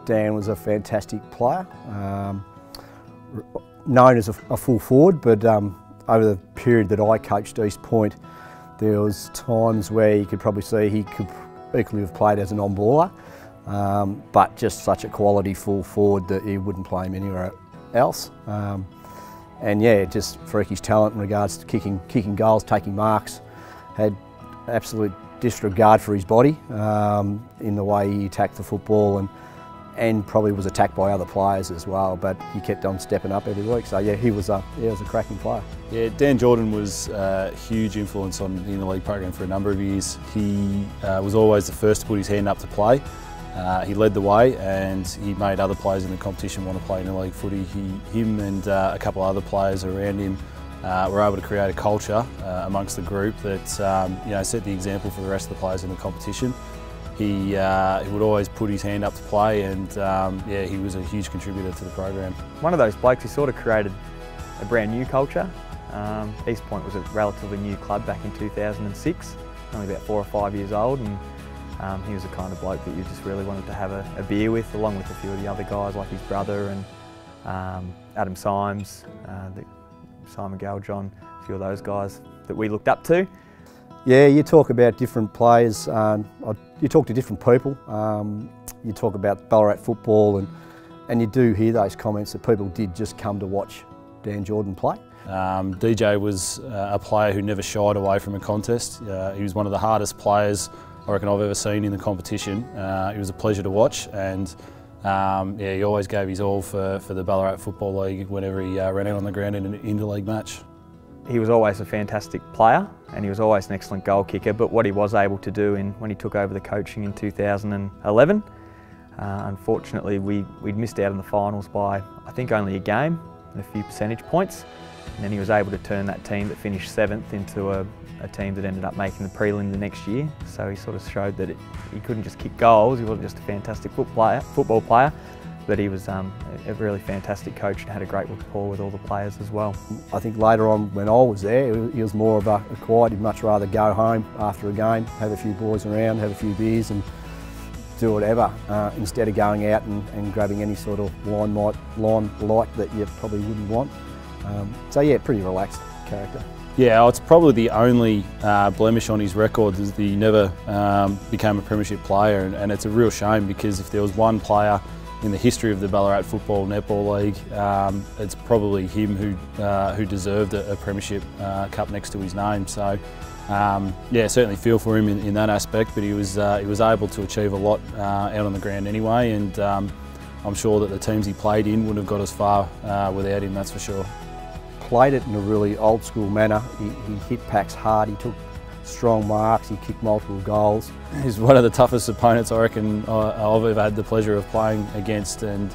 Dan was a fantastic player, known as a full forward, but over the period that I coached East Point, there was times where you could probably see he could equally have played as an on-baller, but just such a quality full forward that you wouldn't play him anywhere else. And yeah, just freakish talent in regards to kicking goals, taking marks, had absolute disregard for his body in the way he attacked the football, and probably was attacked by other players as well, but he kept on stepping up every week. So yeah, he was a cracking player. Yeah, Dan Jordan was a huge influence on the league program for a number of years. He was always the first to put his hand up to play. He led the way, and he made other players in the competition want to play in the league footy. Him and a couple of other players around him were able to create a culture amongst the group that set the example for the rest of the players in the competition. He would always put his hand up to play, and yeah, he was a huge contributor to the program. One of those blokes who sort of created a brand new culture. East Point was a relatively new club back in 2006, only about 4 or 5 years old, and he was the kind of bloke that you just really wanted to have a beer with, along with a few of the other guys like his brother and Adam Symes, Simon Galjohn, a few of those guys that we looked up to. Yeah, you talk about different players, you talk to different people, you talk about Ballarat football, and you do hear those comments that people did just come to watch Dan Jordan play. DJ was a player who never shied away from a contest. He was one of the hardest players I reckon I've ever seen in the competition. It was a pleasure to watch, and yeah, he always gave his all for the Ballarat Football League whenever he ran out on the ground in an interleague match. He was always a fantastic player, and he was always an excellent goal kicker, but what he was able to do when he took over the coaching in 2011, unfortunately we'd missed out on the finals by I think only a game and a few percentage points, and then he was able to turn that team that finished 7th into a team that ended up making the prelim the next year. So he sort of showed that he couldn't just kick goals, he wasn't just a fantastic football player, but he was a really fantastic coach and had a great rapport with all the players as well. I think later on when I was there, he was more of a quiet. He'd much rather go home after a game, have a few boys around, have a few beers and do whatever, instead of going out and grabbing any sort of limelight that you probably wouldn't want. So yeah, pretty relaxed character. Yeah, it's probably the only blemish on his record is that he never became a premiership player, and it's a real shame, because if there was one player in the history of the Ballarat Football Netball League, it's probably him who deserved a premiership cup next to his name. So yeah, certainly feel for him in that aspect, but he was able to achieve a lot out on the ground anyway, and I'm sure that the teams he played in wouldn't have got as far without him, that's for sure. Played it in a really old school manner. He hit packs hard, he took strong marks, he kicked multiple goals. He's one of the toughest opponents I reckon I've ever had the pleasure of playing against, and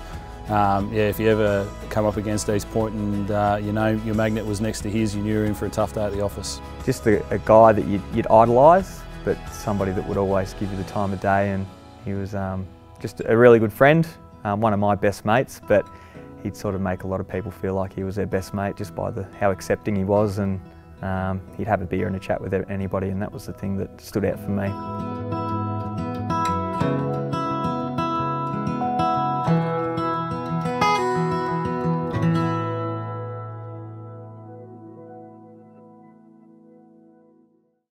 yeah, if you ever come up against East Point and you know your magnet was next to his, you knew you were in for a tough day at the office. Just a guy that you'd idolise, but somebody that would always give you the time of day, and he was just a really good friend, one of my best mates, but he'd sort of make a lot of people feel like he was their best mate just by how accepting he was, and he'd have a beer and a chat with anybody, and that was the thing that stood out for me.